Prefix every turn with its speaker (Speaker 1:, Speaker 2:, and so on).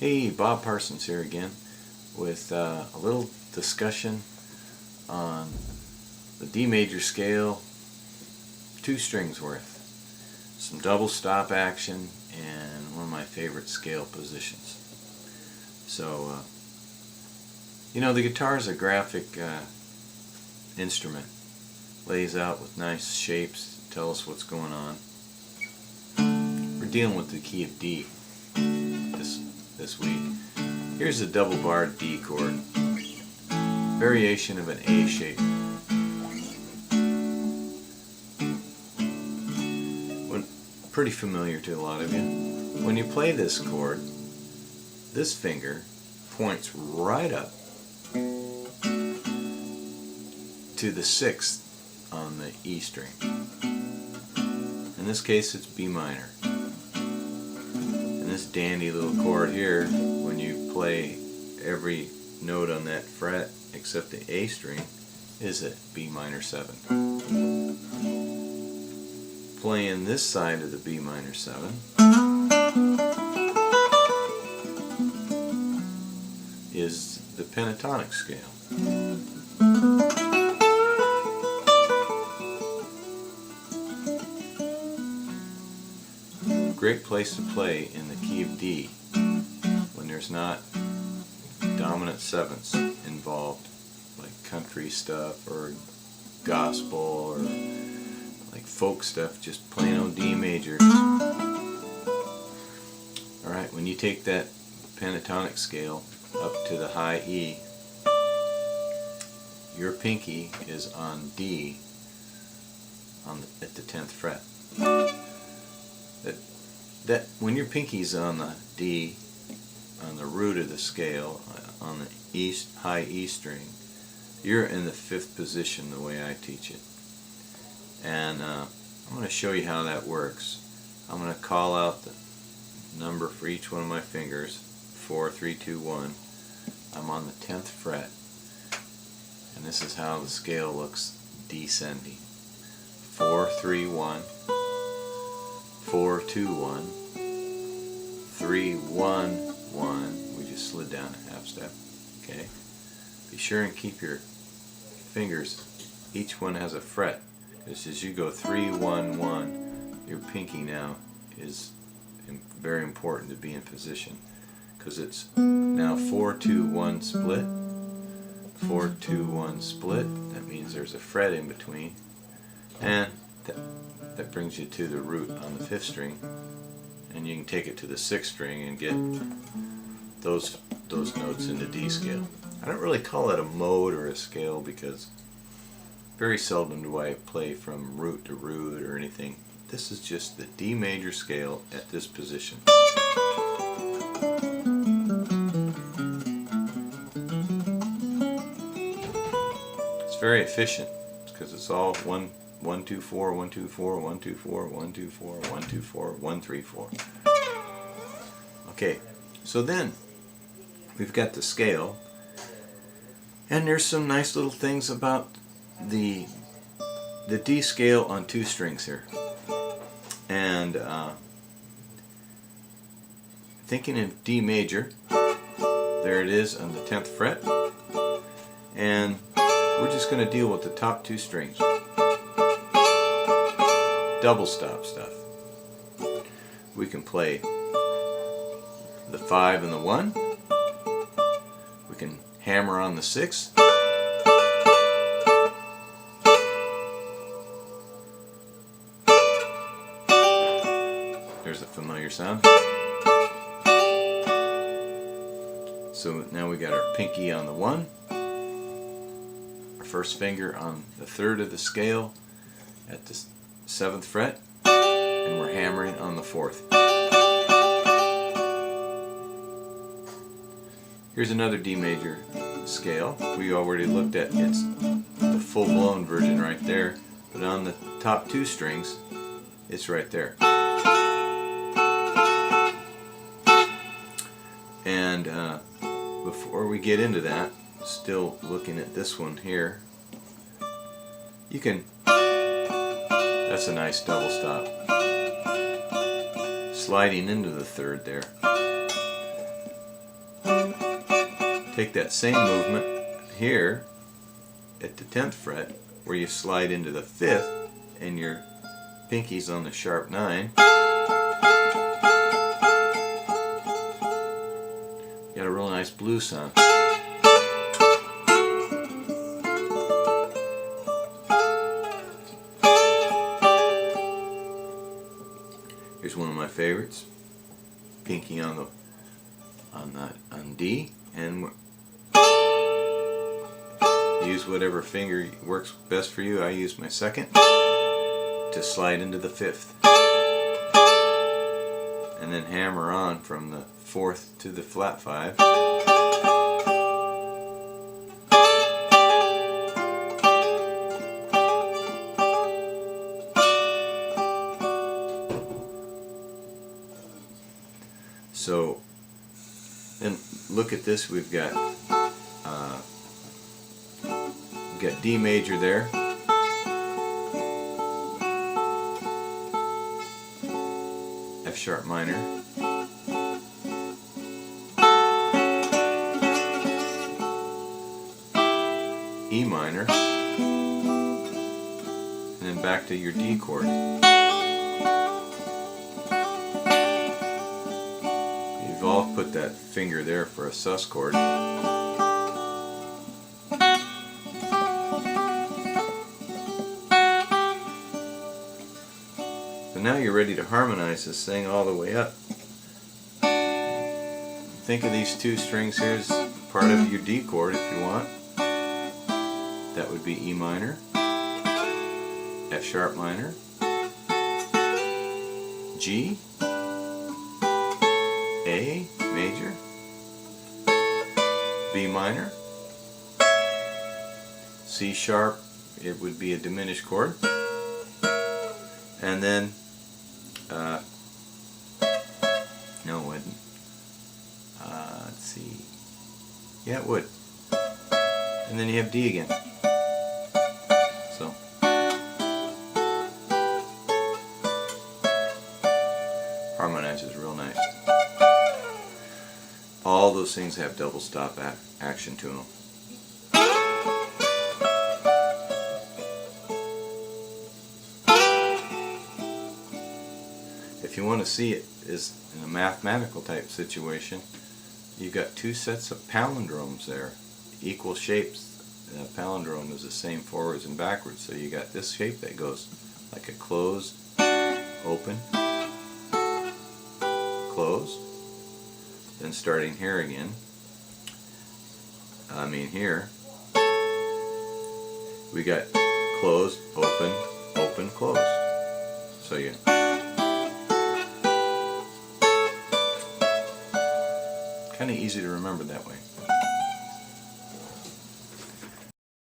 Speaker 1: Hey, Bob Parsons here again with a little discussion on the D major scale, 2 strings worth, some double stop action, and one of my favorite scale positions. So, the guitar is a graphic instrument, lays out with nice shapes, tell us what's going on. We're dealing with the key of D this week. Here's a double barred D chord, variation of an A shape. Pretty familiar to a lot of you. When you play this chord, this finger points right up to the 6th on the E string. In this case it's B minor. And this dandy little chord here, when you play every note on that fret except the A string, is at B minor 7. Playing this side of the B minor 7 is the pentatonic scale. Great place to play in the key of D when there's not dominant 7ths involved, like country stuff or gospel or like folk stuff, just plain old D major. Alright, when you take that pentatonic scale up to the high E, your pinky is on D at the 10th fret. That when your pinky's on the D, on the root of the scale, on the high E string, you're in the 5th position the way I teach it. And I'm going to show you how that works. I'm going to call out the number for each one of my fingers, 4, 3, 2, 1. I'm on the 10th fret, and this is how the scale looks descending. 4, 3, 1, 4, 2, 1, 3, 1, 1. We just slid down a half step. Okay. Be sure and keep your fingers, each one has a fret. Because as you go 3, 1, 1, your pinky now is very important to be in position. Because it's now 4, 2, 1 split. 4, 2, 1 split. That means there's a fret in between. And that brings you to the root on the 5th string. And you can take it to the 6th string and get those notes in the D scale. I don't really call it a mode or a scale because very seldom do I play from root to root or anything. This is just the D major scale at this position. It's very efficient because it's all 1, 1, 2, 4, 1, 2, 4, 1, 2, 4, 1, 2, 4, 1, 2, 4, 1, 3, 4. Okay, so then we've got the scale, and there's some nice little things about the D scale on 2 strings here. And thinking of D major, there it is on the 10th fret, and we're just going to deal with the top 2 strings. Double stop stuff. We can play the 5 and the 1. We can hammer on the 6. There's a familiar sound. So now we got our pinky on the 1, our first finger on the 3rd of the scale at the 7th fret, and we're hammering on the 4th. Here's another D major scale. We already looked at it's the full-blown version right there, but on the top 2 strings, it's right there. And before we get into that, still looking at this one here, you can, that's a nice double stop. sliding into the third there. take that same movement here at the 10th fret where you slide into the 5th and your pinky's on the sharp 9. Got a real nice blues sound. Here's one of my favorites. Pinky on D, and use whatever finger works best for you. I use my second to slide into the 5th, and then hammer on from the 4th to the flat 5. So then look at this. We've got D major there, F sharp minor, E minor, and then back to your D chord. You've all put that finger there for a sus chord. So now you're ready to harmonize this thing all the way up. Think of these two strings here as part of your D chord if you want. That would be E minor, F sharp minor, G, A major, B minor, C sharp, it would be a diminished chord, and then no, it wouldn't. Let's see. Yeah, it would. And then you have D again. So harmonizes real nice. All those things have double stop action to them. If you want to see it is in a mathematical type situation, you've got two sets of palindromes there, equal shapes. A palindrome is the same forwards and backwards, so you got this shape that goes like a closed, open, closed, then starting here again, here, we got closed, open, open, closed. So you kind of easy to remember that way.